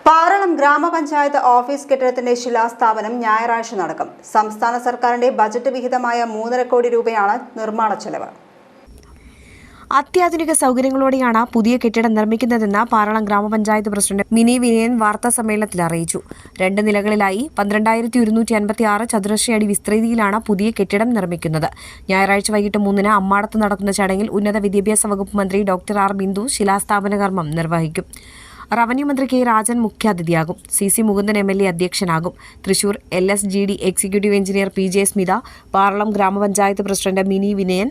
പാറളം ഗ്രാമപഞ്ചായത്ത് ഓഫീസ് കെട്ടിടത്തിന്റെ ശിലാസ്ഥാപനം ഞായറാഴ്ച നടക്കും. സംസ്ഥാന സർക്കാരിന്റെ ബജറ്റ് വിഹിതമായ 3.5 കോടി രൂപയാണ് നിർമ്മാണ ചെലവ്. അത്യാധുനിക സൗകര്യങ്ങളോടെയാണ് പുതിയ കെട്ടിടം നിർമ്മിക്കുന്നതെന്ന് പാറളം ഗ്രാമപഞ്ചായത്ത് പ്രസിഡന്റ് മിനി വിനയൻ വാർത്താ സമ്മേളനത്തിൽ അറിയിച്ചു. 2 നിലകളിലായി 12,156 ചതുരശ്ര അടി വിസ്തൃതിയിലാണ് പുതിയ കെട്ടിടം നിർമ്മിക്കുന്നത്. ഞായറാഴ്ച വൈകിട്ട് 3-ന് അമ്മാടത്ത് നടക്കുന്ന ചടങ്ങിൽ ഉന്നത വിദ്യാഭ്യാസ വകുപ്പ് മന്ത്രി ഡോക്ടർ ആർ ബിന്ദു ശിലാസ്ഥാപന കർമ്മം നിർവഹിക്കും. റവന്യൂ മന്ത്രി കെ രാജൻ മുഖ്യാതിഥിയാകും. CC മുകുന്ദൻ MLA അധ്യക്ഷനാകും. Thrissur LSGD executive engineer PJ Smitha, Paralam grama panchayat president Mini Vinayan,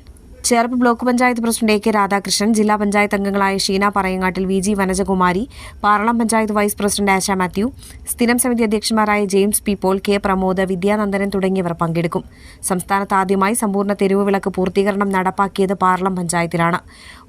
Cherpu block panchayat president AK Radhakrishnan, ജില്ലാ പഞ്ചായത്ത് അംഗങ്ങളായ Sheena Parayangattil, VG Vanajakumari, Paralam panchayat vice president Asha Mathew, സ്ഥിരം സമിതി അധ്യക്ഷന്മാരായ James P Paul, K Pramod, Vidyanandanan തുടങ്ങിയവർ പങ്കെടുക്കും. സംസ്ഥാനത്ത് ആദ്യമായി സമ്പൂർണ്ണ തെരുവ് വിളക്ക് പൂർത്തീകരണം നടപ്പാക്കിയത് പാറളം പഞ്ചായത്തിലാണ്.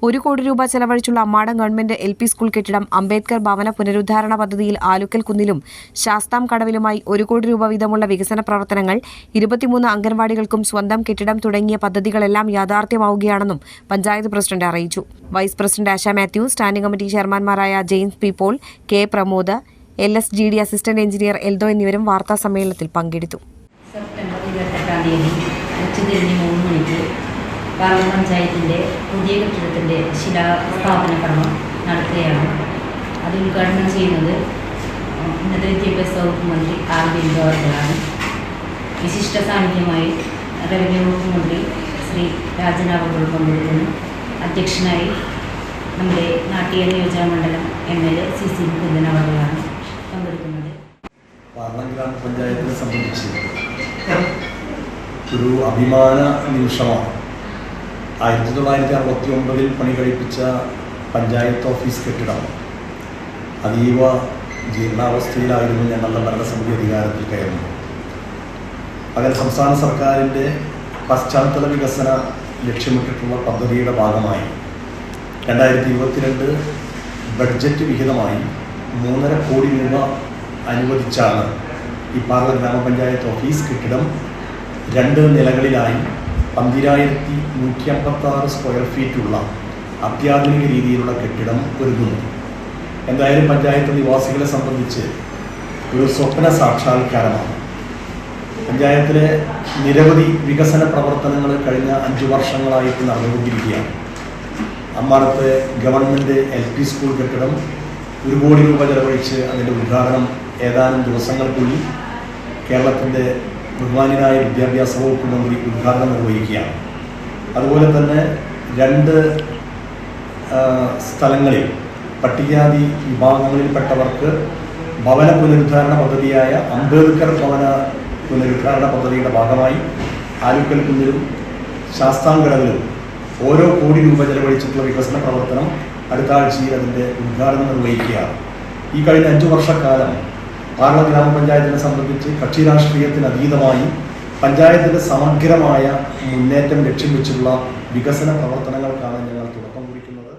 1 കോടി രൂപ ചെലവഴിച്ചുള്ള അമ്മാടം ഗവൺമെന്റ് LP സ്കൂൾ കെട്ടിടം, അംബേദ്കർ ഭവന പുനരുദ്ധാരണ പദ്ധതിയിൽ ആലുക്കൽ കുന്നിലും ശാസ്താം കടവിലുമായി 1 കോടി രൂപ വീതമുള്ള വികസന പ്രവർത്തനങ്ങൾ, 23 അംഗൻവാടികൾക്കും സ്വന്തം കെട്ടിടം തുടങ്ങിയ പദ്ധതികളെല്ലാം യാഥാർത്ഥ്യമാവുകയാണെന്നും പഞ്ചായത്ത് പ്രസിഡന്റ് അറിയിച്ചു. Vice president Asha Mathew, standing committee ചെയർമാൻമാരായ James P Paul, K Pramod, LSGD assistant engineer Eldho എന്നിവരും വാർത്താ സമ്മേളനത്തിൽ പങ്കെടുത്തു. സെപ്റ്റംബർ 28-ാം തീയതി ഉച്ചതിരിഞ്ഞ് 3 മണിക്ക് പാറളം പഞ്ചായത്തിൻ്റെ പുതിയ കെട്ടിടത്തിൻ്റെ ശിലാസ്ഥാപന കർമ്മം നടത്തുകയാണ്. അത് ഉദ്ഘാടനം ചെയ്യുന്നത് ഉന്നത വിദ്യാഭ്യാസ വകുപ്പ് മന്ത്രി ആർ ബിന്ദു അവർകളാണ്. വിശിഷ്ട സാന്നിധ്യമായി റവന്യൂ വകുപ്പ് മന്ത്രി ശ്രീ രാജൻ അവർ പങ്കെടുക്കുന്നു. അധ്യക്ഷനായി നമ്മുടെ നാട്ടിക നിയോജക മണ്ഡലം MLA CC മുകുന്ദൻ അവർകളാണ് പങ്കെടുക്കുന്നത്. പാറളം ഗ്രാമപഞ്ചായത്തിനെ സംബന്ധിച്ച് ഒരു അഭിമാന നിമിഷമാണ്. 1969 പണി കഴിപ്പിച്ച പഞ്ചായത്ത് ഓഫീസ് കെട്ടിടം അതീവ ജീർണാവസ്ഥയിലായിരുന്നു ഞങ്ങളുടെ ഭരണസമിതി അധികാരത്തിൽ കയറുന്നത്. അങ്ങനെ സംസ്ഥാന സർക്കാരിൻ്റെ പശ്ചാത്തല വികസന ലക്ഷ്യമിട്ടിട്ടുള്ള പദ്ധതിയുടെ ഭാഗമായി 2022 ബഡ്ജറ്റ് വിഹിതമായി 3.5 കോടി രൂപ അനുവദിച്ചാണ് ഈ പാറളം ഗ്രാമപഞ്ചായത്ത് ഓഫീസ് കെട്ടിടം 2 നിലകളിലായി 12,156 സ്ക്വയർ ഫീറ്റുള്ള അത്യാധുനിക രീതിയിലുള്ള കെട്ടിടം ഒരുങ്ങുന്നു. എന്തായാലും പഞ്ചായത്ത് നിവാസികളെ സംബന്ധിച്ച് ഒരു സ്വപ്ന സാക്ഷാത്കാരമാണ്. പഞ്ചായത്തിലെ നിരവധി വികസന പ്രവർത്തനങ്ങൾ കഴിഞ്ഞ 5 വർഷങ്ങളായിട്ട് നടന്നുകൊണ്ടിരിക്കുകയാണ്. അമ്മാടത്തെ ഗവൺമെൻറ് LP സ്കൂൾ കെട്ടിടം 1 കോടി രൂപ ചെലവഴിച്ച് അതിൻ്റെ ഉദ്ഘാടനം ഏതാനും ദിവസങ്ങൾക്കുള്ളിൽ കേരളത്തിൻ്റെ ബഹുമാന്യനായ വിദ്യാഭ്യാസ വകുപ്പ് മന്ത്രി ഉദ്ഘാടനം നിർവഹിക്കുകയാണ്. അതുപോലെ തന്നെ 2 സ്ഥലങ്ങളിൽ പട്ടികജാതി വിഭാഗങ്ങളിൽപ്പെട്ടവർക്ക് ഭവന പുനരുദ്ധാരണ പദ്ധതിയായ അംബേദ്കർ ഭവന പുനരുദ്ധാരണ പദ്ധതിയുടെ ഭാഗമായി ആലുക്കൽ കുന്നിലും ശാസ്താംകടവിലും 1 കോടി രൂപ ചെലവഴിച്ചിട്ടുള്ള വികസന പ്രവർത്തനം അടുത്ത ആഴ്ചയിൽ അതിൻ്റെ ഉദ്ഘാടനം നിർവഹിക്കുകയാണ്. ഈ കഴിഞ്ഞ 5 വർഷക്കാലം പാറളം ഗ്രാമപഞ്ചായത്തിനെ സംബന്ധിച്ച് കക്ഷി രാഷ്ട്രീയത്തിന് അതീതമായി പഞ്ചായത്തിൻ്റെ സമഗ്രമായ മുന്നേറ്റം ലക്ഷ്യം വെച്ചുള്ള വികസന പ്രവർത്തനങ്ങൾക്കാണ് ഞങ്ങൾ തുടക്കം കുറിക്കുന്നത്.